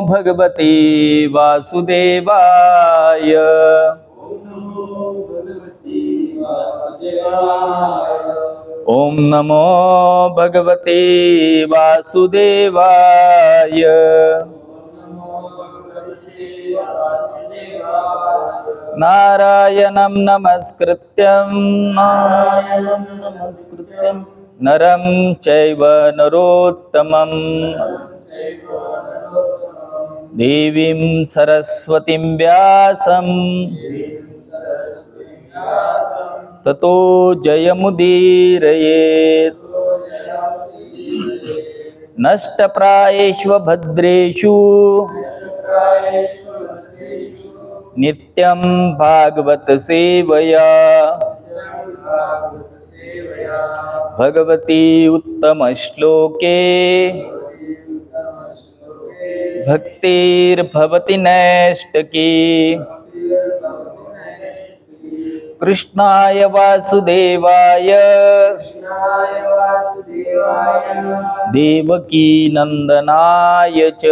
भगवते वासुदेवाय। ओम नमो भगवते वासुदेवाय। नारायणं नमस्कृत्यं नरं चैव नरोत्तमं देवीं सरस्वतीं व्यासं ततो जयमुदीरयेत्। नष्टप्रायेषु भद्रेषु नित्यं भागवत सेवया। भगवती उत्तम श्लोके भक्तिर्भवति नैष्टकी। कृष्णाय वासुदेवाय देवकी नंदनाय च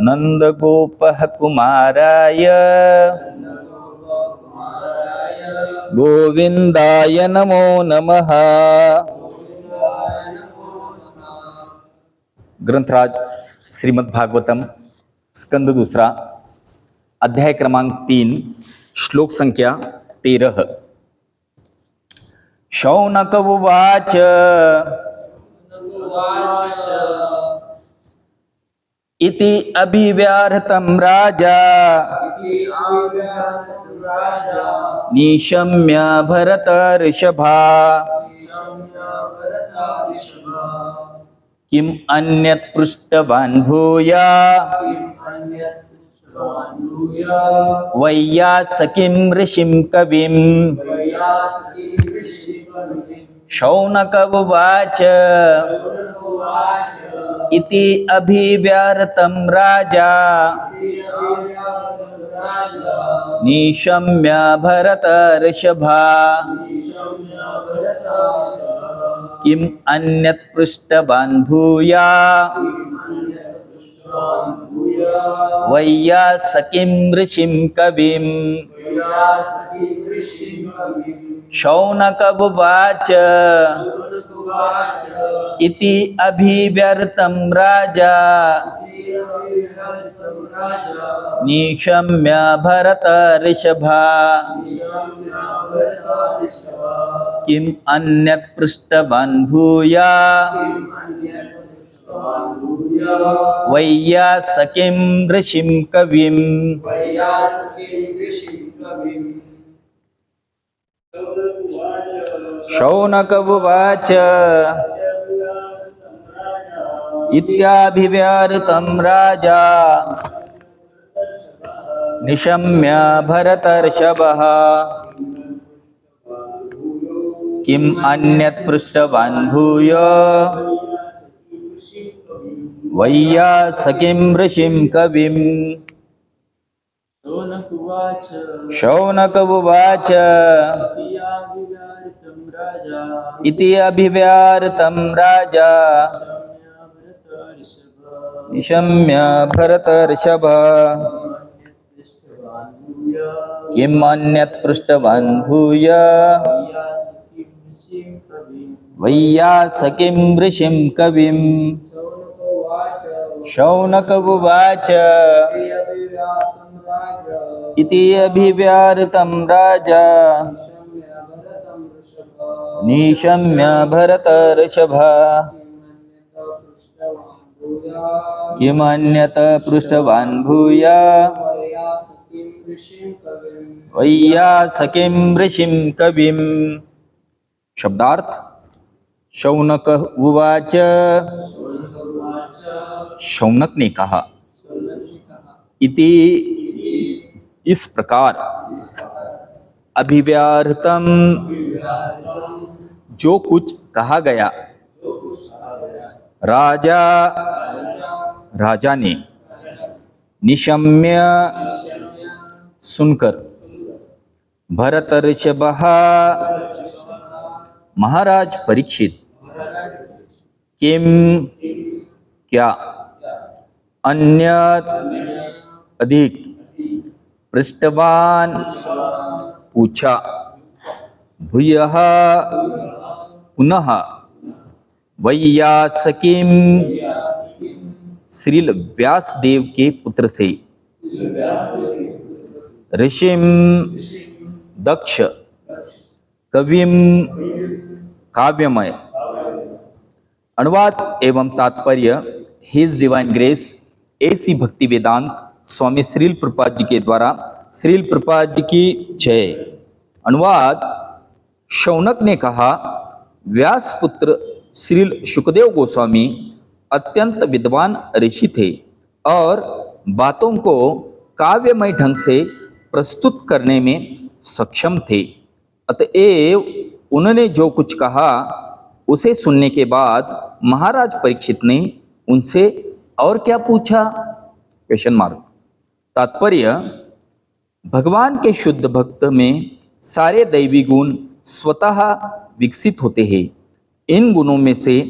नंदगोपः कुमाराय गोविंदाय नमो नमः। ग्रंथराज श्रीमद् भागवतम स्कंद दूसरा अध्याय क्रमांक 3 श्लोक संख्या 13। शौनक उवाच इति अभिव्याहतं राजा निशम्य भरतर्षभा। किम अन्यत् पृष्टवान् भूया वैयासकीं ऋषिं कविम्। शौनक उवाच इति अभिव्याहतं राजा निशम्य भरतर्षभा। किम अन्यत् पृष्टवान् भूया वैयासकीं ऋषिं कविम्। शौनक उवाच इति अभिव्यर्तं राजा निशम्य भरतर्षभा। किम अन्यत् पृष्टवान् भूया वैयासकीं ऋषिं कविम्। शौनक उवाच इत्याभिव्याहृतं राजा निशम्य भरतर्षभः। किम अन्यत् पृष्टवान् भूय वैयासकीं ऋषिं कविम्। शौनक उवाच इति अभिव्याहृतं राजा निशम्य भरतर्षभः। किम अन्यत् पृष्टवान् भूय वैयासकीं ऋषिं कविम्। शौनक उवाच इति अभिव्याहृतं राजा निशम्य भरतर्षभा। किमन्यत् पृष्टवान् भूय वैयासकीं ऋषिं कविम्। शब्दार्थ शौनक उवाच शौनक ने कहा इति इस प्रकार अभिव्याहृतम जो कुछ कहा गया राजा राजा ने निशम्य सुनकर भरतर्षभः महाराज परीक्षित किम क्या अन्य अधिक पृष्ठवान पूछा भूयः पुनः वैयासकीम श्रील व्यासदेव के पुत्र से ऋषिम दक्ष कविम काव्यमय। अनुवाद एवं तात्पर्य। हिज डिवाइन ग्रेस एसी भक्ति वेदांत स्वामी श्रील प्रभुपाद जी के द्वारा श्रील प्रभुपाद जी की जय। अनुवाद। शौनक ने कहा, व्यास पुत्र श्रील सुखदेव गोस्वामी अत्यंत विद्वान ऋषि थे और बातों को काव्यमय ढंग से प्रस्तुत करने में सक्षम थे। अतएव उन्होंने जो कुछ कहा उसे सुनने के बाद महाराज परीक्षित ने उनसे और क्या पूछा? Question mark. तात्पर्य। भगवान के शुद्ध भक्त में सारे दैवी गुण स्वतः विकसित होते हैं। इन गुणों में से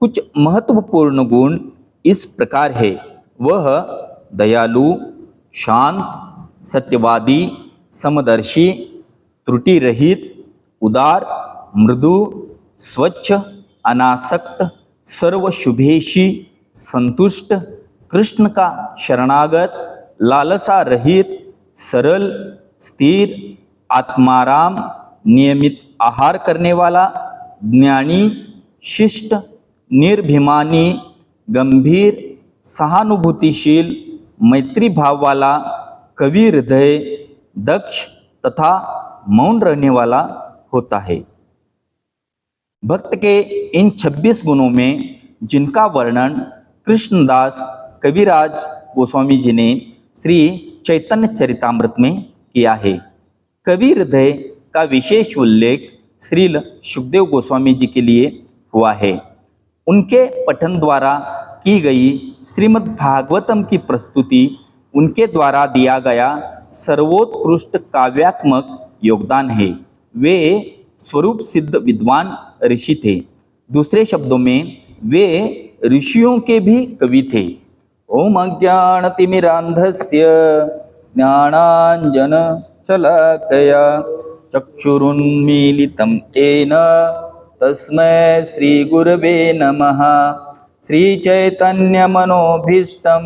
कुछ महत्वपूर्ण गुण इस प्रकार है। वह दयालु, शांत, सत्यवादी, समदर्शी, त्रुटि रहित, उदार, मृदु, स्वच्छ, अनासक्त, सर्वशुभेशी, संतुष्ट, कृष्ण का शरणागत, लालसा रहित, सरल, स्थिर, आत्माराम, नियमित आहार करने वाला, ज्ञानी, शिष्ट, निर्भिमानी, गंभीर, सहानुभूतिशील, मैत्री भाव वाला, कवि हृदय, दक्ष तथा मौन रहने वाला होता है। भक्त के इन 26 गुणों में जिनका वर्णन कृष्णदास कविराज गोस्वामी जी ने श्री चैतन्य चरितामृत में किया है। कवि हृदय का विशेष उल्लेख श्रील सुखदेव गोस्वामी जी के लिए हुआ है। उनके पठन द्वारा की गई श्रीमद् भागवतम की प्रस्तुति उनके द्वारा दिया गया सर्वोत्कृष्ट काव्यात्मक योगदान है। वे स्वरूप सिद्ध विद्वान ऋषि थे। दूसरे शब्दों में वे ऋषियों के भी कवि थे। ओम अज्ञानतिमिरान्धस्य ज्ञानाञ्जन शलाकया चक्षुरुन्मीलितं येन तस्मै श्रीगुरवे नमः। श्रीचैतन्यमनोभीष्टं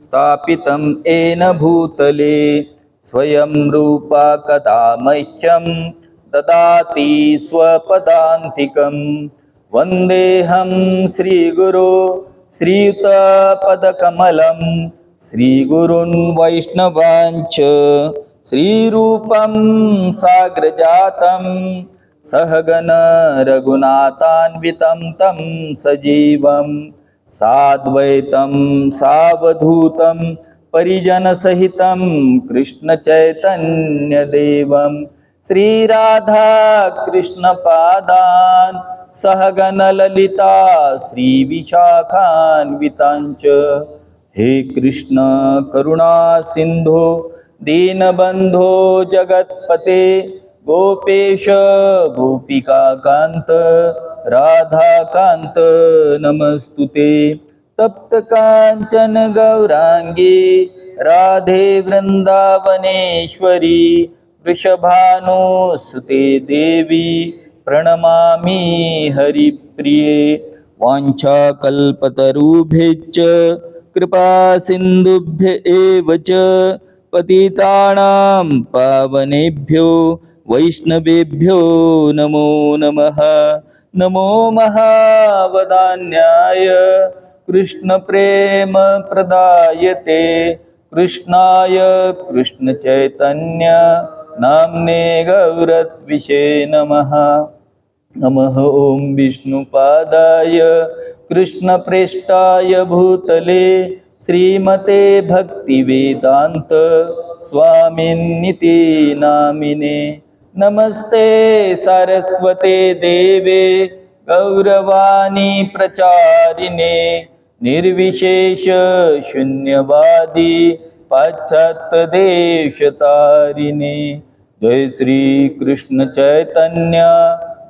स्थापितं येन भूतले स्वयं रूपा कदा मह्यं ददाति स्वपदान्तिकं। वन्देऽहं श्रीगुरो श्रीयुतपदकमलं श्रीगुरुन् वैष्णवांश्च श्रीरूपं साग्रजातं सहगण रघुनाथान्वितं तं सजीवं साद्वैतं सावधूतं परिजनसहितं कृष्णचैतन्यदेवं श्रीराधा कृष्णपादान् सहगण ललिता श्रीविशाखान्वितांच। हे कृष्ण करुणा सिंधो दीनबंधो जगत्पते गोपेश गोपिकाकांत राधाकांत नमस्तुते। तप्त कांचन गौरांगी राधे वृंदावनेश्वरी वृषभानुसुते देवी प्रणमामि हरिप्रिये। वाञ्छाकल्पतरुभ्यश्च कृपा सिन्धुभ्य एव च पतितानां पावनेभ्यो वैष्णवेभ्यो नमो नमः। नमो महावदान्याय कृष्णप्रेम प्रदायते कृष्णाय कृष्णचैतन्य नाम्ने गौरत्विषे नमः। नमः ओं विष्णुपादाय कृष्णप्रेष्ठाय भूतले श्रीमते भक्तिवेदांत स्वामिन्निति नामिने। नमस्ते सरस्वते देवे गौरवाणी प्रचारिणे निर्विशेष शून्यवादी पाश्चात्यदेशतारिणे। जय श्री कृष्ण चैतन्य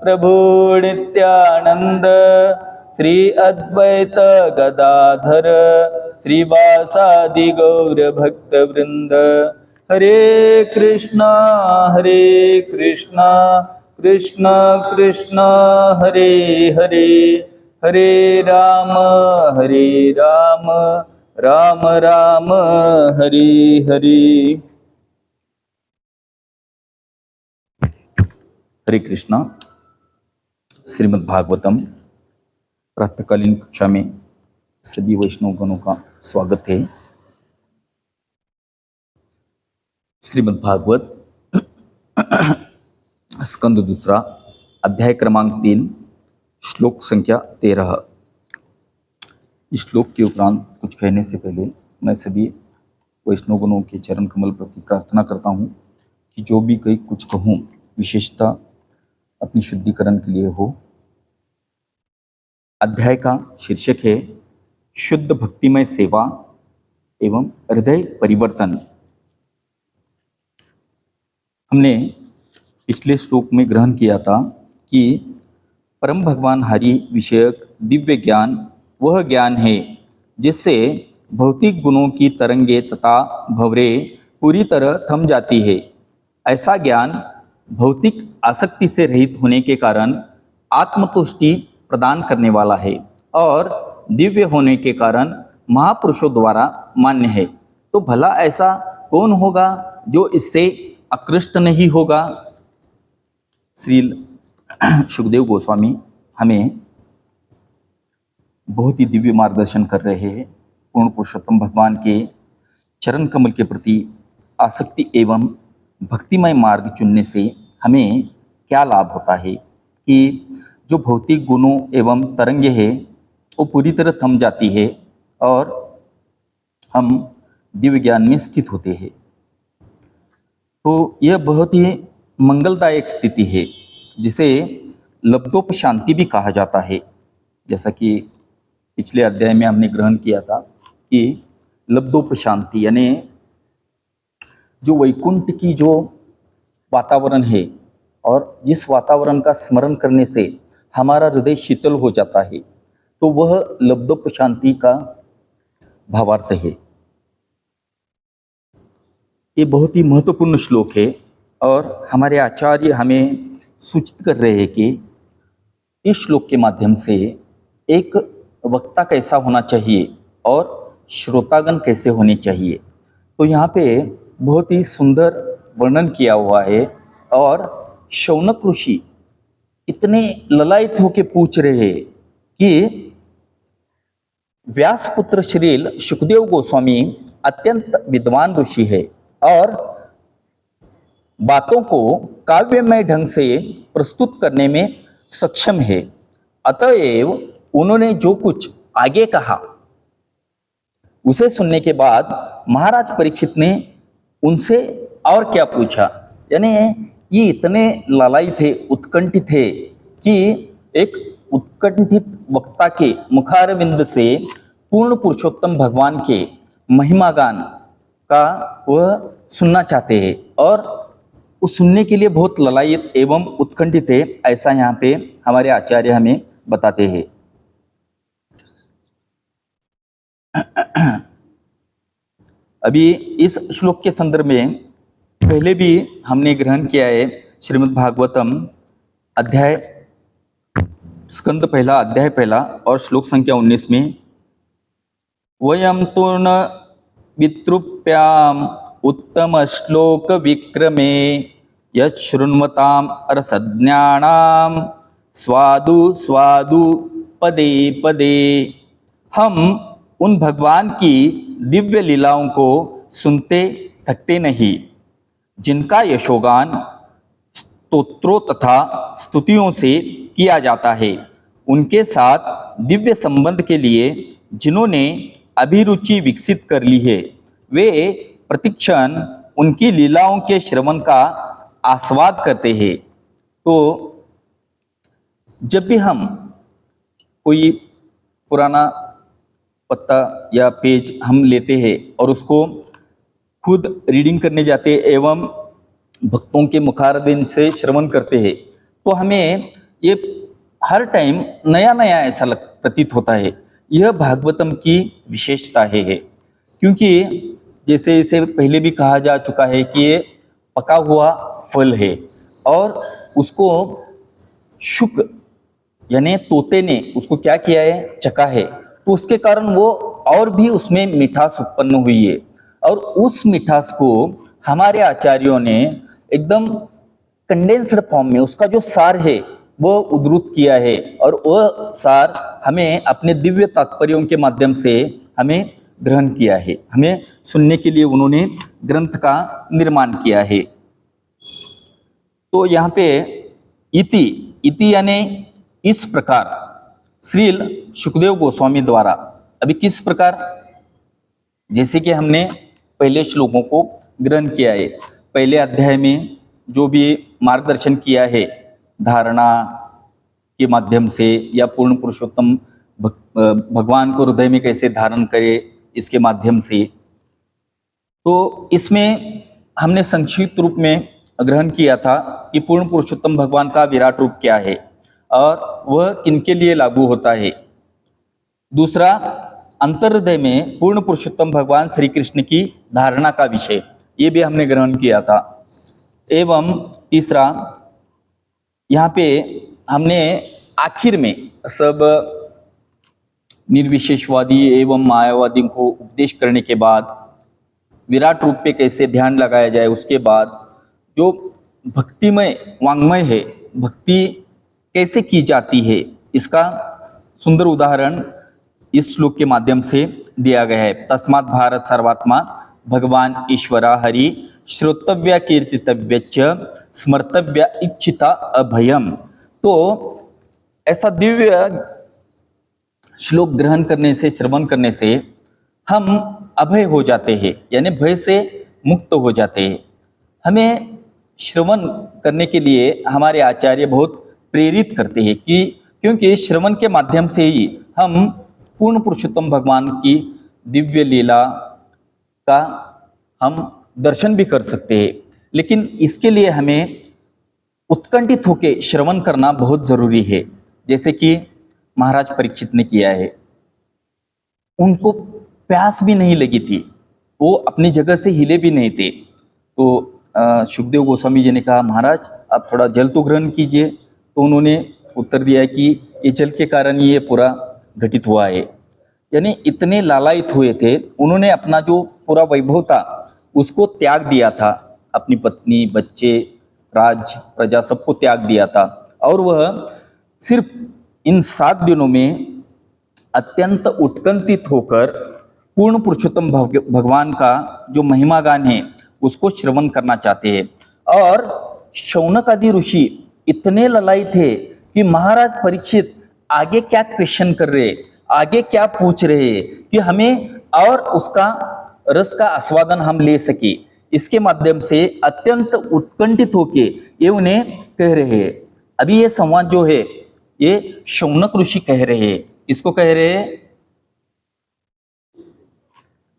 प्रभु नित्यानंद श्री अद्वैत गदाधर श्रीवासादि गौर भक्त वृंद। हरे कृष्णा कृष्ण कृष्ण हरे हरे, हरे राम राम राम हरे हरे। हरे कृष्णा। श्रीमद् भागवतम प्रातःकालीन कक्षा में सभी वैष्णव गणों का स्वागत है। श्रीमद् भागवत स्कंद दूसरा, अध्याय क्रमांक 3, श्लोक संख्या 13। इस श्लोक के उपरांत कुछ कहने से पहले मैं सभी वैष्णव गणों के चरण कमल प्रति प्रार्थना करता हूँ कि जो भी कहीं कुछ कहूँ विशेषता अपनी शुद्धिकरण के लिए हो। अध्याय का शीर्षक है शुद्ध भक्तिमय सेवा एवं हृदय परिवर्तन। हमने पिछले श्लोक में ग्रहण किया था कि परम भगवान हरि विषयक दिव्य ज्ञान वह ज्ञान है जिससे भौतिक गुणों की तरंगे तथा भंवरे पूरी तरह थम जाती है। ऐसा ज्ञान भौतिक आसक्ति से रहित होने के कारण आत्मतुष्टि प्रदान करने वाला है और दिव्य होने के कारण महापुरुषों द्वारा मान्य है। तो भला ऐसा कौन होगा जो इससे आकृष्ट नहीं होगा? श्री सुखदेव गोस्वामी हमें बहुत ही दिव्य मार्गदर्शन कर रहे हैं। पूर्ण पुरुषोत्तम भगवान के चरण कमल के प्रति आसक्ति एवं भक्तिमय मार्ग चुनने से हमें क्या लाभ होता है कि जो भौतिक गुणों एवं तरंगे हैं वो पूरी तरह थम जाती है और हम दिव्य ज्ञान में स्थित होते हैं। तो यह बहुत ही मंगलदायक स्थिति है जिसे लब्धोप शांति भी कहा जाता है। जैसा कि पिछले अध्याय में हमने ग्रहण किया था कि लब्धोप शांति यानी जो वैकुंठ की जो वातावरण है और जिस वातावरण का स्मरण करने से हमारा हृदय शीतल हो जाता है, तो वह लब्धोप शांति का भावार्थ है। ये बहुत ही महत्वपूर्ण श्लोक है और हमारे आचार्य हमें सूचित कर रहे हैं कि इस श्लोक के माध्यम से एक वक्ता कैसा होना चाहिए और श्रोतागण कैसे होने चाहिए। तो यहाँ पे बहुत ही सुंदर वर्णन किया हुआ है और शौनक ऋषि इतने ललायित होकर पूछ रहे हैं कि व्यासपुत्र श्रील सुखदेव गोस्वामी अत्यंत विद्वान ऋषि है और बातों को काव्यमय ढंग से प्रस्तुत करने में सक्षम है। अतएव उन्होंने जो कुछ आगे कहा उसे सुनने के बाद महाराज परीक्षित ने उनसे और क्या पूछा। यानी ये इतने लालाई थे, उत्कंठित थे कि एक उत्कंठित वक्ता के मुखारविंद से पूर्ण पुरुषोत्तम भगवान के महिमा गान का वह सुनना चाहते हैं और उस सुनने के लिए बहुत ललायित एवं उत्कंठित है। ऐसा यहाँ पे हमारे आचार्य हमें बताते हैं। अभी इस श्लोक के संदर्भ में पहले भी हमने ग्रहण किया है श्रीमद् भागवतम अध्याय स्कंद पहला अध्याय पहला और श्लोक संख्या 19 में वयम तूर्ण वितृप्याम उत्तम श्लोक विक्रमे यशृण्वताम रसज्ञानाम स्वादु स्वादु पदे पदे। हम उन भगवान की दिव्य लीलाओं को सुनते थकते नहीं जिनका यशोगान स्तोत्रों तथा स्तुतियों से किया जाता है। उनके साथ दिव्य संबंध के लिए जिन्होंने अभिरुचि विकसित कर ली है वे प्रतिक्षण उनकी लीलाओं के श्रवण का आस्वाद करते हैं। तो जब भी हम कोई पुराना पत्ता या पेज हम लेते हैं और उसको खुद रीडिंग करने जाते हैं एवं भक्तों के मुखारबिंद से श्रवण करते हैं तो हमें ये हर टाइम नया नया ऐसा प्रतीत होता है। यह भागवतम की विशेषता है क्योंकि जैसे इसे पहले भी कहा जा चुका है कि ये पका हुआ फल है और उसको शुक यानी तोते ने उसको क्या किया है, चखा है, तो उसके कारण वो और भी उसमें मिठास उत्पन्न हुई है। और उस मिठास को हमारे आचार्यों ने एकदम कंडेंस्ड फॉर्म में उसका जो सार है वो उद्धृत किया है और वह सार हमें अपने दिव्य तात्पर्यों के माध्यम से हमें ग्रहण किया है, हमें सुनने के लिए उन्होंने ग्रंथ का निर्माण किया है। तो यहाँ पे इति इति यानी इस प्रकार श्रील सुखदेव गोस्वामी द्वारा, अभी किस प्रकार, जैसे कि हमने पहले श्लोकों को ग्रहण किया है, पहले अध्याय में जो भी मार्गदर्शन किया है धारणा के माध्यम से या पूर्ण पुरुषोत्तम भगवान को हृदय में कैसे धारण करे इसके माध्यम से, तो इसमें हमने संक्षिप्त रूप में ग्रहण किया था कि पूर्ण पुरुषोत्तम भगवान का विराट रूप क्या है और वह किनके लिए लागू होता है। दूसरा, अंतर्हृदय में पूर्ण पुरुषोत्तम भगवान श्री कृष्ण की धारणा का विषय, ये भी हमने ग्रहण किया था। एवं तीसरा, यहाँ पे हमने आखिर में सब निर्विशेषवादी एवं मायावादी को उपदेश करने के बाद विराट रूप पे कैसे ध्यान लगाया जाए, उसके बाद जो भक्तिमय वांग्मय है, भक्ति कैसे की जाती है, इसका सुंदर उदाहरण इस श्लोक के माध्यम से दिया गया है। तस्मात् भारत सर्वात्मा भगवान ईश्वरा हरि श्रोतव्य कीर्तितव्य च स्मर्तव्य इच्छिता अभयम। तो ऐसा दिव्य श्लोक ग्रहण करने से, श्रवण करने से हम अभय हो जाते हैं, यानी भय से मुक्त हो जाते हैं। हमें श्रवण करने के लिए हमारे आचार्य बहुत प्रेरित करते हैं कि क्योंकि श्रवण के माध्यम से ही हम पूर्ण पुरुषोत्तम भगवान की दिव्य लीला का हम दर्शन भी कर सकते हैं। लेकिन इसके लिए हमें उत्कंठित होकर श्रवण करना बहुत जरूरी है, जैसे कि महाराज परीक्षित ने किया है। उनको प्यास भी नहीं लगी थी, वो अपनी जगह से हिले भी नहीं थे। तो सुखदेव गोस्वामी जी ने कहा, महाराज आप थोड़ा जल तो ग्रहण कीजिए। तो उन्होंने उत्तर दिया कि ये जल के कारण ही ये पूरा घटित हुआ है। यानी इतने लालायित हुए थे, उन्होंने अपना जो पूरा वैभव था उसको त्याग दिया था, अपनी पत्नी, बच्चे, राज्य, प्रजा सबको त्याग दिया था और वह सिर्फ इन 7 दिनों में अत्यंत उत्कंठित होकर पूर्ण पुरुषोत्तम भगवान का जो महिमा गान है उसको श्रवण करना चाहते हैं। और शौनक आदि ऋषि इतने ललायित थे कि महाराज परीक्षित आगे क्या क्वेश्चन कर रहे, आगे क्या पूछ रहे कि हमें और उसका रस का आस्वादन हम ले सके, इसके माध्यम से अत्यंत उत्कंठित होके ये उन्हें कह रहे हैं। अभी ये संवाद जो है ये शौनक ऋषि कह रहे हैं, इसको कह रहे हैं,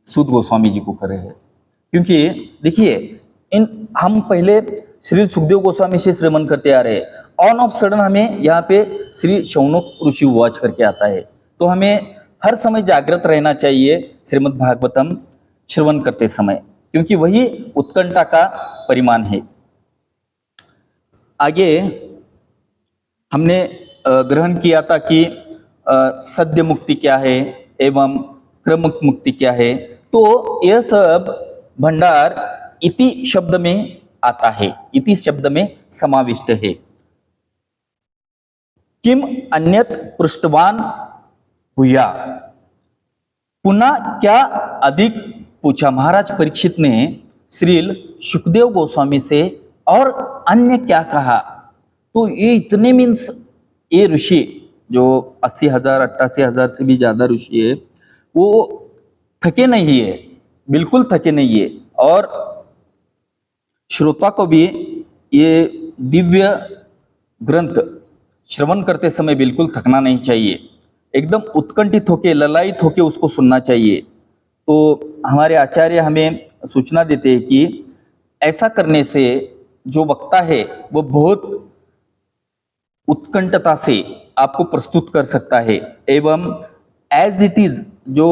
सूत गोस्वामी जी को कर रहे हैं। क्योंकि देखिए इन हम पहले श्री सुखदेव गोस्वामी से श्रवण करते आ रहे हैं, ऑन ऑफ सडन हमें यहाँ पे श्री शौनक ऋषि वॉच करके आता है। तो हमें हर समय जागृत रहना चाहिए श्रीमद् भागवतम श्रवण करते समय, क्योंकि वही उत्कंठा का परिमाण है। आगे हमने ग्रहण किया था कि सद्य मुक्ति क्या है एवं क्रम मुक्ति क्या है। तो यह सब भंडार इति शब्द में आता है, इति शब्द में समाविष्ट है। किम अन्यत पृष्ठवान हुआ, पुनः क्या अधिक पूछा महाराज परीक्षित ने श्रील सुखदेव गोस्वामी से, और अन्य क्या कहा। तो ये इतने मीन्स ये ऋषि जो 80,000 88,000 से भी ज्यादा ऋषि है, वो थके नहीं है, बिल्कुल थके नहीं है। और श्रोता को भी ये दिव्य ग्रंथ श्रवण करते समय बिल्कुल थकना नहीं चाहिए, एकदम उत्कंठित होके, ललायित होके उसको सुनना चाहिए। तो हमारे आचार्य हमें सूचना देते हैं कि ऐसा करने से जो वक्ता है वो बहुत उत्कंठता से आपको प्रस्तुत कर सकता है एवं एज इट इज जो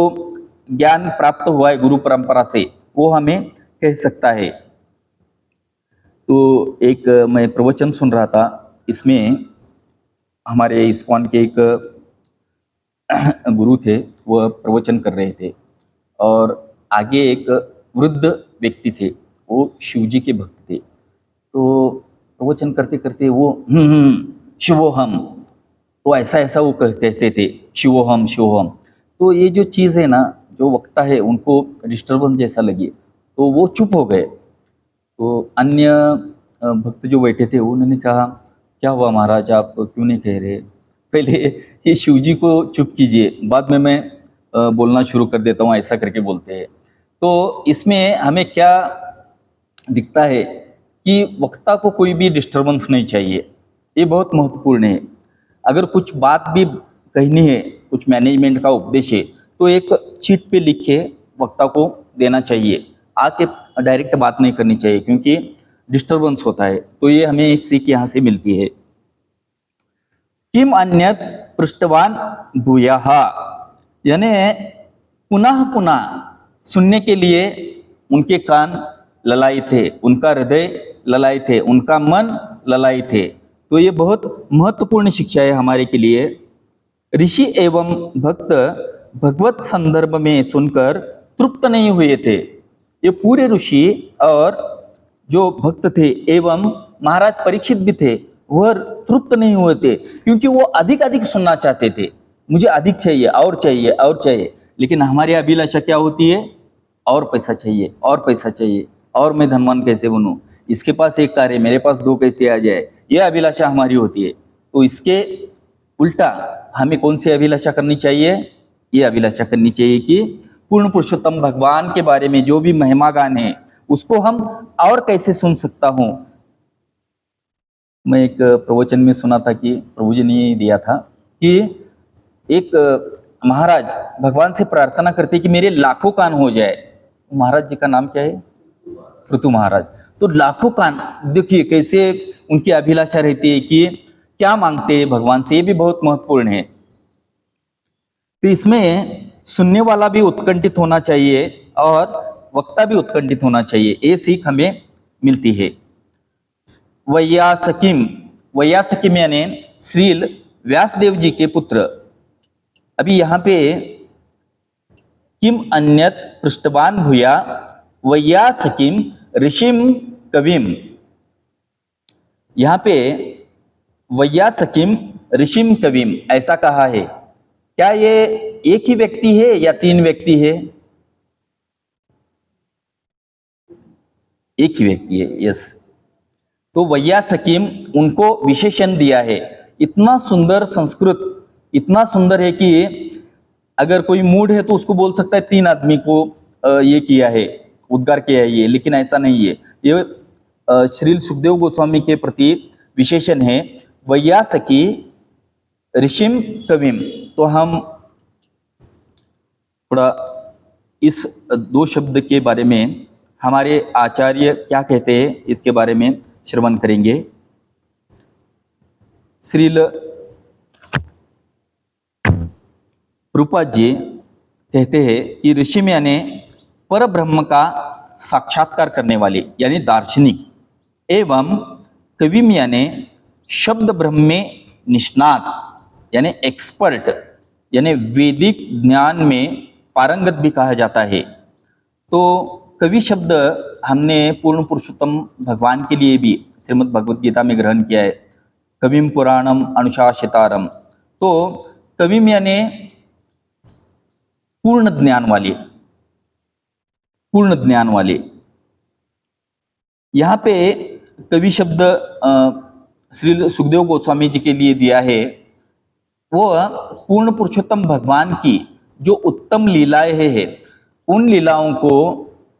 ज्ञान प्राप्त हुआ है गुरु परंपरा से वो हमें कह सकता है। तो एक मैं प्रवचन सुन रहा था, इसमें हमारे इस्कॉन के एक गुरु थे, वह प्रवचन कर रहे थे और आगे एक वृद्ध व्यक्ति थे, वो शिवजी के भक्त थे। तो प्रवचन करते करते वो शिवोहम, तो ऐसा ऐसा वो कहते थे, शिवोहम शिवोहम। तो ये जो चीज़ है ना, जो वक्ता है उनको डिस्टर्बेंस जैसा लगी तो वो चुप हो गए। तो अन्य भक्त जो बैठे थे उन्होंने कहा, क्या हुआ महाराज, आप क्यों नहीं कह रहे? पहले ये शिवजी को चुप कीजिए, बाद में मैं बोलना शुरू कर देता हूँ, ऐसा करके बोलते हैं। तो इसमें हमें क्या दिखता है कि वक्ता को कोई भी डिस्टर्बेंस नहीं चाहिए, ये बहुत महत्वपूर्ण है। अगर कुछ बात भी कहनी है, कुछ मैनेजमेंट का उपदेश है, तो एक चीट पे लिख के वक्ता को देना चाहिए, आके डायरेक्ट बात नहीं करनी चाहिए, क्योंकि डिस्टर्बेंस होता है। तो ये हमें इस सीख यहाँ से मिलती है। किम अन्यत पृष्ठवान भूयः, यानी पुनः पुनः सुनने के लिए उनके कान ललाई थे, उनका हृदय ललाई थे, उनका मन ललाई थे। तो ये बहुत महत्वपूर्ण शिक्षा है हमारे के लिए। ऋषि एवं भक्त भगवत संदर्भ में सुनकर तृप्त नहीं हुए थे। ये पूरे ऋषि और जो भक्त थे एवं महाराज परीक्षित भी थे, वह तृप्त नहीं हुए थे, क्योंकि वो अधिक अधिक सुनना चाहते थे। मुझे अधिक चाहिए और चाहिए और चाहिए, लेकिन हमारी अभिलाषा क्या होती है? और पैसा चाहिए और पैसा चाहिए, और मैं धनवान कैसे बनूं, इसके पास एक कार है मेरे पास दो कैसे आ जाए, यह अभिलाषा हमारी होती है। तो इसके उल्टा हमें कौन सी अभिलाषा करनी चाहिए? ये अभिलाषा करनी चाहिए कि पूर्ण पुरुषोत्तम भगवान के बारे में जो भी महिमा गान है उसको हम और कैसे सुन सकता हूँ। मैं एक प्रवचन में सुना था कि प्रभु जी ने दिया था कि एक महाराज भगवान से प्रार्थना करते कि मेरे लाखों कान हो जाए। महाराज जी का नाम क्या है? पृथु महाराज। तो लाखों कान, देखिए कैसे उनकी अभिलाषा रहती है कि क्या मांगते हैं भगवान से, ये भी बहुत महत्वपूर्ण है। तो इसमें सुनने वाला भी उत्कंठित होना चाहिए और वक्ता भी उत्कंठित होना चाहिए, ये सीख हमें मिलती है। वैयासकिम, वैयासकिम यानी श्रील व्यासदेव जी के पुत्र। अभी यहाँ पे किम अन्यत पृष्ठवान भूया वैयासकिम ऋषिम कविम, यहाँ पे वैयासकिम ऋषिम कविम ऐसा कहा है। क्या ये एक ही व्यक्ति है या तीन व्यक्ति है? एक ही व्यक्ति है, यस। तो वैयासकिम उनको विशेषण दिया है। इतना सुंदर संस्कृत, इतना सुंदर है कि अगर कोई मूड है तो उसको बोल सकता है तीन आदमी को ये किया है, उद्गार किया है ये, लेकिन ऐसा नहीं है। ये श्रील सुखदेव गोस्वामी के प्रति विशेषण है, वैयासकी ऋषिम कविम। तो हम थोड़ा इस दो शब्द के बारे में हमारे आचार्य क्या कहते हैं इसके बारे में श्रवण करेंगे। श्रील प्रभुपाद जी कहते हैं कि ऋषि में यानी पर ब्रह्म का साक्षात्कार करने वाले यानी दार्शनिक, एवं कवि में यानी शब्द ब्रह्म में निष्णात यानी एक्सपर्ट, यानी वैदिक ज्ञान में पारंगत भी कहा जाता है। तो कवि शब्द हमने पूर्ण पुरुषोत्तम भगवान के लिए भी श्रीमद् भगवद गीता में ग्रहण किया है, कविम पुराणम अनुशासितारम। तो कवि में यानी पूर्ण ज्ञान वाले, पूर्ण ज्ञान वाले। यहाँ पे कवि शब्द श्री सुखदेव गोस्वामी जी के लिए दिया है, वो पूर्ण पुरुषोत्तम भगवान की जो उत्तम लीलाएं है, उन लीलाओं को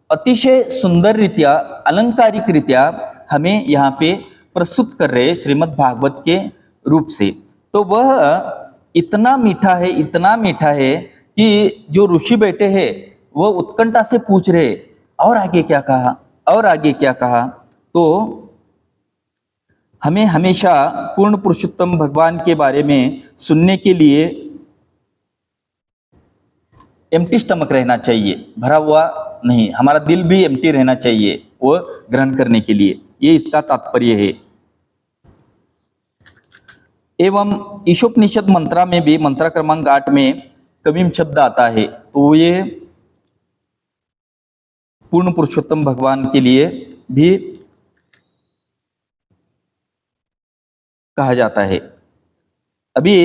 अतिशय सुंदर रीत्या, अलंकारिक रीत्या हमें यहाँ पे प्रस्तुत कर रहे श्रीमद् भागवत के रूप से। तो वह इतना मीठा है, इतना मीठा है कि जो ऋषि बैठे हैं वह उत्कंठा से पूछ रहे और आगे क्या कहा, और आगे क्या कहा। तो हमें हमेशा पूर्ण पुरुषोत्तम भगवान के बारे में सुनने के लिए एम्प्टी स्टमक रहना चाहिए, भरा हुआ नहीं, हमारा दिल भी एम्प्टी रहना चाहिए वो ग्रहण करने के लिए, ये इसका तात्पर्य है। एवं ईशोपनिषद मंत्रा में भी मंत्रा क्रमांक 8 में कविम शब्द आता है, तो ये पूर्ण पुरुषोत्तम भगवान के लिए भी कहा जाता है। अभी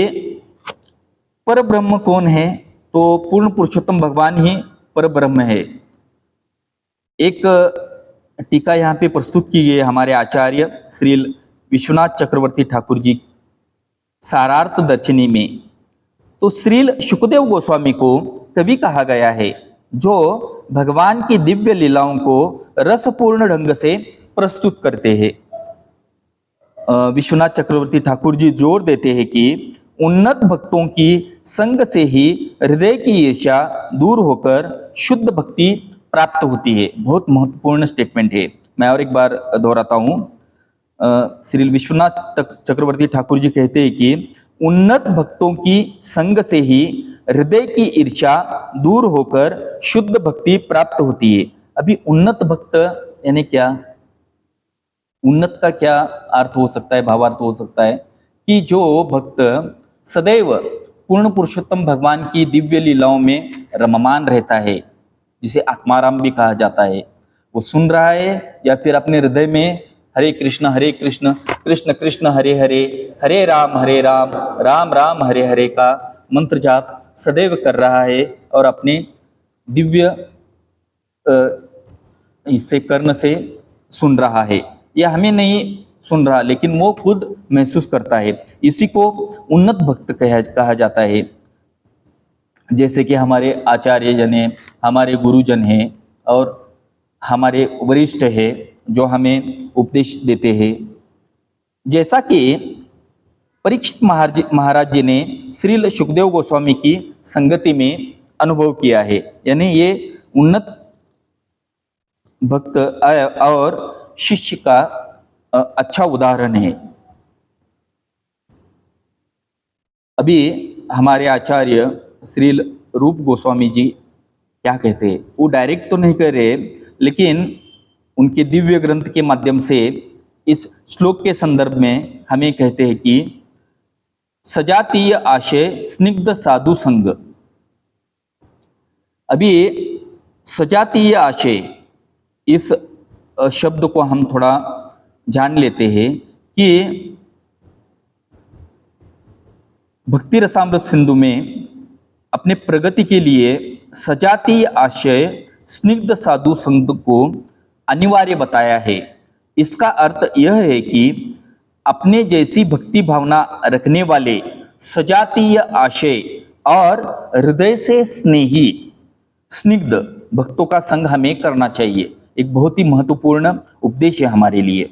पर ब्रह्म कौन है, तो पूर्ण पुरुषोत्तम भगवान ही पर ब्रह्म है। एक टीका यहाँ पे प्रस्तुत की गई है हमारे आचार्य श्री विश्वनाथ चक्रवर्ती ठाकुर जी सारार्थ दर्शनी में। तो श्रील सुखदेव गोस्वामी को कवि कहा गया है जो भगवान की दिव्य लीलाओं को रसपूर्ण ढंग से प्रस्तुत करते हैं। विश्वनाथ चक्रवर्ती ठाकुर जी जोर देते हैं कि उन्नत भक्तों की संग से ही हृदय की ईर्ष्या दूर होकर शुद्ध भक्ति प्राप्त होती है। बहुत महत्वपूर्ण स्टेटमेंट है, मैं और एक बार दोहराता हूँ। श्री विश्वनाथ चक्रवर्ती ठाकुर जी कहते हैं कि उन्नत भक्तों की संग से ही हृदय की ईर्ष्या दूर होकर शुद्ध भक्ति प्राप्त होती है। अभी उन्नत भक्त यानी क्या, उन्नत का क्या अर्थ हो सकता है, भावार्थ हो सकता है कि जो भक्त सदैव पूर्ण पुरुषोत्तम भगवान की दिव्य लीलाओं में रममान रहता है, जिसे आत्माराम भी कहा जाता है, वो सुन रहा है या फिर अपने हृदय में हरे कृष्ण कृष्ण कृष्ण हरे हरे, हरे राम राम राम हरे हरे का मंत्र जाप सदैव कर रहा है और अपने दिव्य इससे कर्ण से सुन रहा है, यह हमें नहीं सुन रहा लेकिन वो खुद महसूस करता है, इसी को उन्नत भक्त कहा जाता है। जैसे कि हमारे आचार्य जन हैं, हमारे गुरुजन हैं और हमारे वरिष्ठ हैं जो हमें उपदेश देते हैं। जैसा कि परीक्षित महाराज जी ने श्री सुखदेव गोस्वामी की संगति में अनुभव किया है, यानी ये उन्नत भक्त और शिष्य का अच्छा उदाहरण है। अभी हमारे आचार्य श्री रूप गोस्वामी जी क्या कहते हैं, वो डायरेक्ट तो नहीं कह रहे लेकिन उनके दिव्य ग्रंथ के माध्यम से इस श्लोक के संदर्भ में हमें कहते हैं कि सजातीय आशय स्निग्ध साधु संग। अभी सजातीय आशय इस शब्द को हम थोड़ा जान लेते हैं कि भक्ति रसामृत सिंधु में अपने प्रगति के लिए सजातीय आशय स्निग्ध साधु संग को अनिवार्य बताया है। इसका अर्थ यह है कि अपने जैसी भक्ति भावना रखने वाले सजातीय आशय और हृदय से स्नेही स्निग्ध भक्तों का संग हमें करना चाहिए। एक बहुत ही महत्वपूर्ण उपदेश है हमारे लिए।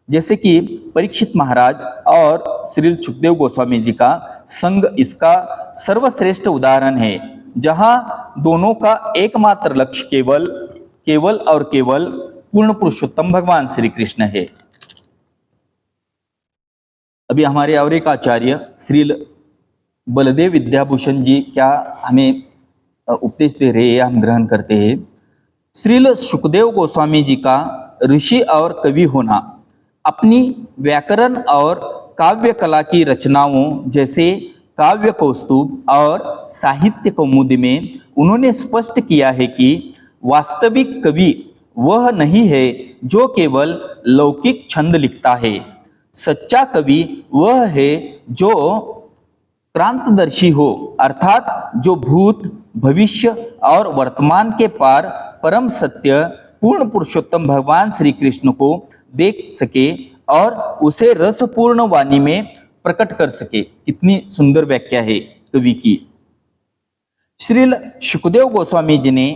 जैसे कि परीक्षित महाराज और श्री सुखदेव गोस्वामी जी का संग इसका सर्वश्रेष्ठ उदाहरण है, जहां दोनों का एकमात्र लक्ष्य केवल और केवल पूर्ण पुरुषोत्तम भगवान श्री कृष्ण है। अभी हमारे और एक आचार्य श्री बलदेव विद्याभूषण जी क्या हमें उपदेश दे रहे हैं, हम ग्रहण करते हैं। श्री सुखदेव गोस्वामी जी का ऋषि और कवि होना अपनी व्याकरण और काव्य कला की रचनाओं जैसे काव्य कौस्तुभ और साहित्य कौमुदी में उन्होंने स्पष्ट किया है कि वास्तविक कवि वह नहीं है जो केवल लौकिक छंद लिखता है। सच्चा कवि वह है जो क्रांतदर्शी हो, अर्थात जो भूत भविष्य और वर्तमान के पार परम सत्य पूर्ण पुरुषोत्तम भगवान श्री कृष्ण को देख सके और उसे रसपूर्ण वाणी में प्रकट कर सके। कितनी सुंदर व्याख्या है कवि की। श्री सुखदेव गोस्वामी जी ने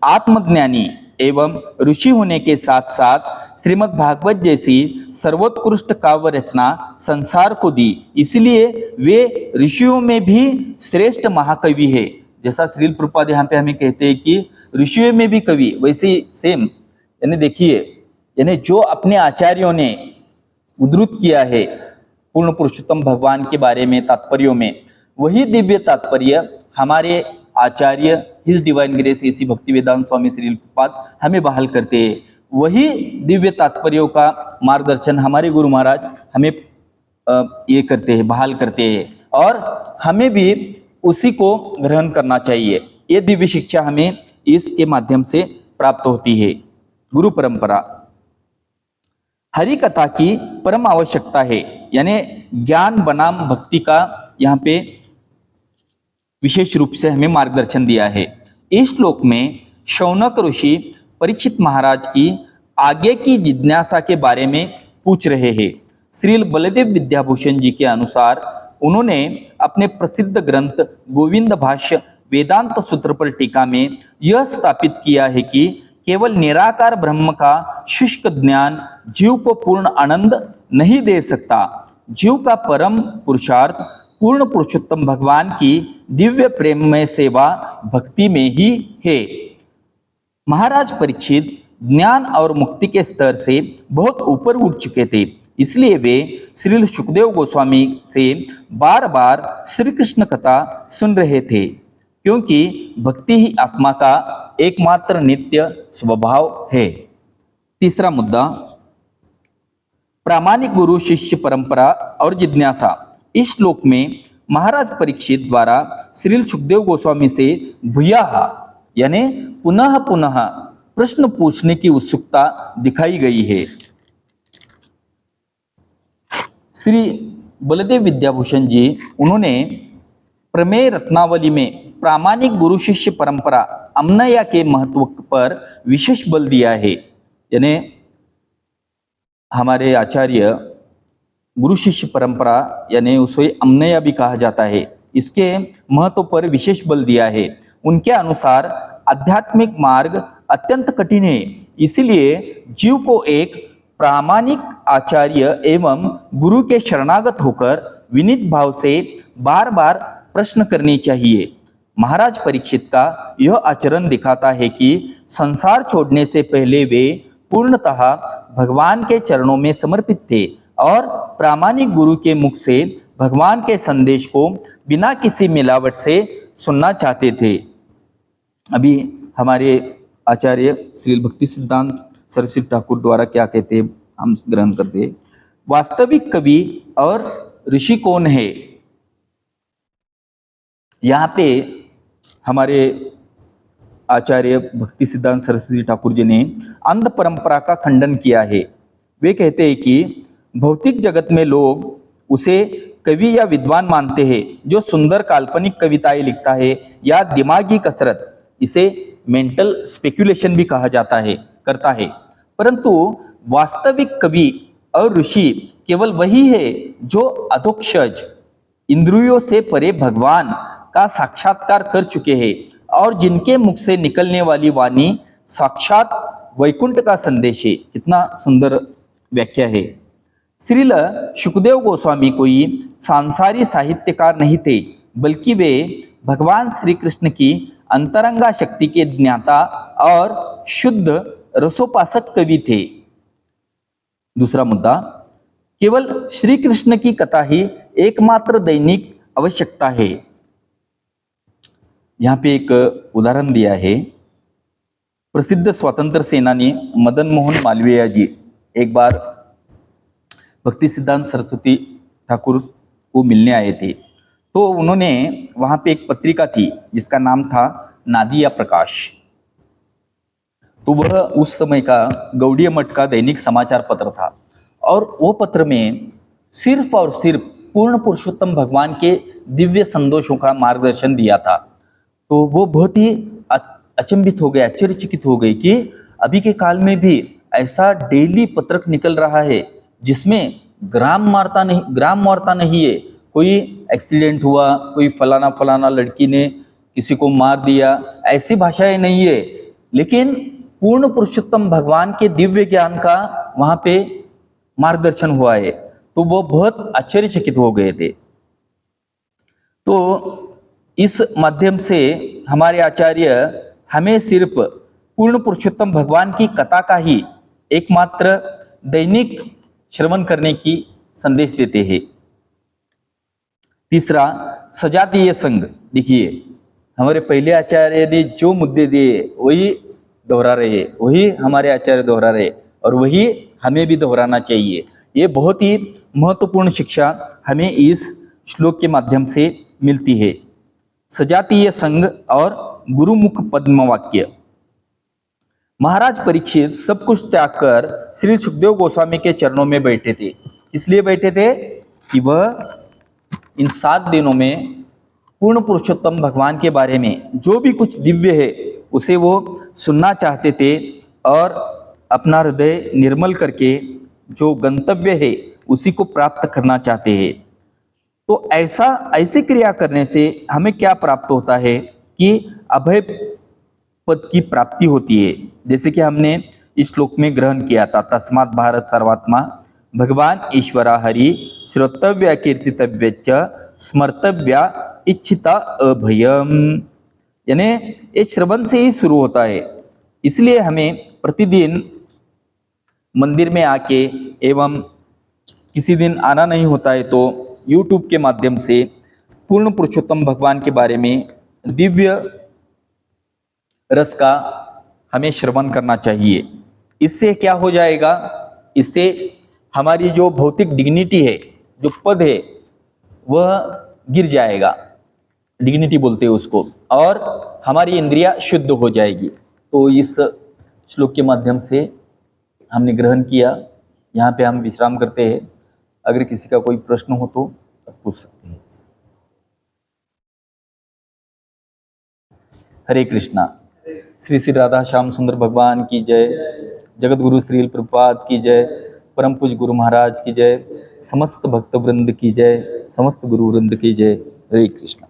आत्मज्ञानी एवं ऋषि होने के साथ साथ श्रीमद् भागवत जैसी सर्वोत्कृष्ट काव्य रचना संसार को दी, इसलिए वे ऋषियों में भी श्रेष्ठ महाकवि है। जैसा श्रील प्रभुपाद यहाँ पे हमें कहते हैं कि ऋषियों में भी कवि, वैसे सेम यानी देखिए, यानी जो अपने आचार्यों ने उद्धृत किया है पूर्ण पुरुषोत्तम भगवान के बारे में तात्पर्यों में, वही दिव्य तात्पर्य हमारे आचार्य his divine grace AC Bhaktivedanta Swami Srila Prabhupada हमें बहाल करते हैं। वही दिव्य तात्पर्यों का मार्गदर्शन हमारे गुरु महाराज हमें ये करते हैं, बहाल करते हैं, और हमें भी उसी को ग्रहण करना चाहिए। ये दिव्य शिक्षा हमें इसके माध्यम से प्राप्त होती है। गुरु परंपरा हरि कथा की परम आवश्यकता है, यानी ज्ञान बनाम भक्ति का यहाँ पे विशेष रूप से हमें मार्गदर्शन दिया है। इस श्लोक में शौनक ऋषि परीक्षित महाराज की आगे की जिज्ञासा के बारे में पूछ रहे हैं। श्रील बलदेव विद्याभूषण जी के अनुसार उन्होंने अपने प्रसिद्ध ग्रंथ गोविंद भाष्य वेदांत सूत्र पर टीका में यह स्थापित किया है कि केवल निराकार ब्रह्म का शुष्क ज्ञान जीव को पूर्ण आनंद नहीं दे सकता। जीव का परम पुरुषार्थ पूर्ण पुरुषोत्तम भगवान की दिव्य प्रेममय सेवा भक्ति में ही है। महाराज परीक्षित ज्ञान और मुक्ति के स्तर से बहुत ऊपर उठ चुके थे, इसलिए वे श्रील सुखदेव गोस्वामी से बार बार श्री कृष्ण कथा सुन रहे थे, क्योंकि भक्ति ही आत्मा का एकमात्र नित्य स्वभाव है। तीसरा मुद्दा, प्रामाणिक गुरु शिष्य परंपरा और जिज्ञासा। इस श्लोक में महाराज परीक्षित द्वारा श्रील सुखदेव गोस्वामी से भूयाः यानी पुनः पुनः प्रश्न पूछने की उत्सुकता दिखाई गई है। श्री बलदेव विद्याभूषण जी उन्होंने प्रमेय रत्नावली में प्रामाणिक गुरु शिष्य परंपरा अमनया के महत्व पर विशेष बल दिया है। यानी हमारे आचार्य गुरु शिष्य परंपरा यानी उसे अमनया भी कहा जाता है, इसके महत्व पर विशेष बल दिया है। उनके अनुसार आध्यात्मिक मार्ग अत्यंत कठिन है, इसलिए जीव को एक प्रामाणिक आचार्य एवं गुरु के शरणागत होकर विनीत भाव से बार बार प्रश्न करनी चाहिए। महाराज परीक्षित का यह आचरण दिखाता है कि संसार छोड़ने से पहले वे पूर्णतः भगवान के चरणों में समर्पित थे और प्रामाणिक गुरु के मुख से भगवान के संदेश को बिना किसी मिलावट से सुनना चाहते थे। अभी हमारे आचार्य श्री भक्ति सिद्धांत सरस्वती ठाकुर द्वारा क्या कहते हैं हम ग्रहण करते हैं। वास्तविक कवि और ऋषि कौन है? यहाँ पे हमारे आचार्य भक्ति सिद्धांत सरस्वती ठाकुर जी ने अंध परंपरा का खंडन किया है। वे कहते हैं कि भौतिक जगत में लोग उसे कवि या विद्वान मानते हैं जो सुंदर काल्पनिक कविताएं लिखता है या दिमागी कसरत, इसे मेंटल स्पेक्युलेशन भी कहा जाता है, करता है। परंतु वास्तविक कवि और ऋषि केवल वही है जो अधोक्षज इंद्रियों से परे भगवान का साक्षात्कार कर चुके हैं और जिनके मुख से निकलने वाली वाणी साक्षात वैकुंठ का संदेश है। कितना सुंदर व्याख्या है। श्रील सुखदेव गोस्वामी कोई सांसारी साहित्यकार नहीं थे, बल्कि वे भगवान श्री कृष्ण की अंतरंगा शक्ति के ज्ञाता और शुद्ध रसोपासक कवि थे। दूसरा मुद्दा, केवल श्री कृष्ण की कथा ही एकमात्र दैनिक आवश्यकता है। यहाँ पे एक उदाहरण दिया है। प्रसिद्ध स्वतंत्र सेनानी मदन मोहन मालवीय जी एक बार भक्ति सिद्धांत सरस्वती ठाकुर को मिलने आए थे, तो उन्होंने वहां पे एक पत्रिका थी जिसका नाम था नादिया प्रकाश। तो वह उस समय का गौड़ीय मठ का दैनिक समाचार पत्र था और वो पत्र में सिर्फ और सिर्फ पूर्ण पुरुषोत्तम भगवान के दिव्य संदेशों का मार्गदर्शन दिया था। तो वो बहुत ही अचंभित हो गए, आश्चर्यचकित हो गए कि अभी के काल में भी ऐसा डेली पत्रक निकल रहा है जिसमें ग्राम वार्ता नहीं है। कोई एक्सीडेंट हुआ, कोई फलाना फलाना लड़की ने किसी को मार दिया, ऐसी भाषाएं नहीं है, लेकिन पूर्ण पुरुषोत्तम भगवान के दिव्य ज्ञान का वहां पे मार्गदर्शन हुआ है। तो वो बहुत आश्चर्यचकित हो गए थे। तो इस माध्यम से हमारे आचार्य हमें सिर्फ पूर्ण पुरुषोत्तम भगवान की कथा का ही एकमात्र दैनिक श्रवण करने की संदेश देते हैं। तीसरा, सजातीय संघ। देखिए, हमारे पहले आचार्य ने जो मुद्दे दिए वही दोहरा रहे, वही हमारे आचार्य दोहरा रहे और वही हमें भी दोहराना चाहिए। ये बहुत ही महत्वपूर्ण शिक्षा हमें इस श्लोक के माध्यम से मिलती है। सजातीय संघ और गुरुमुख पद्म वाक्य। महाराज परीक्षित सब कुछ त्याग कर श्री सुखदेव गोस्वामी के चरणों में बैठे थे। इसलिए बैठे थे कि वह इन 7 दिनों में पूर्ण पुरुषोत्तम भगवान के बारे में जो भी कुछ दिव्य है उसे वो सुनना चाहते थे और अपना हृदय निर्मल करके जो गंतव्य है उसी को प्राप्त करना चाहते हैं। तो ऐसी क्रिया करने से हमें क्या प्राप्त होता है कि अभय पद की प्राप्ति होती है। जैसे कि हमने इस श्लोक में ग्रहण किया था, तस्मात् भारत सर्वात्मा भगवान ईश्वरा हरि श्रोतव्य कीर्तितव्य च स्मर्तव्या इच्छिता अभयम। यानी ये श्रवण से ही शुरू होता है। इसलिए हमें प्रतिदिन मंदिर में आके एवं किसी दिन आना नहीं होता है तो YouTube के माध्यम से पूर्ण पुरुषोत्तम भगवान के बारे में दिव्य रस का हमें श्रवण करना चाहिए। इससे क्या हो जाएगा, इससे हमारी जो भौतिक डिग्निटी है, जो पद है, वह गिर जाएगा, डिग्निटी बोलते हैं उसको, और हमारी इंद्रिया शुद्ध हो जाएगी। तो इस श्लोक के माध्यम से हमने ग्रहण किया। यहाँ पे हम विश्राम करते हैं। अगर किसी का कोई प्रश्न हो तो पूछ सकते हैं। हरे कृष्णा। श्री श्री राधा श्याम सुंदर भगवान की जय। जगत गुरु श्रील प्रभुपाद की जय। परम पूज्य गुरु महाराज की जय। समस्त भक्त वृंद की जय। समस्त गुरु वृंद की जय। हरे कृष्णा।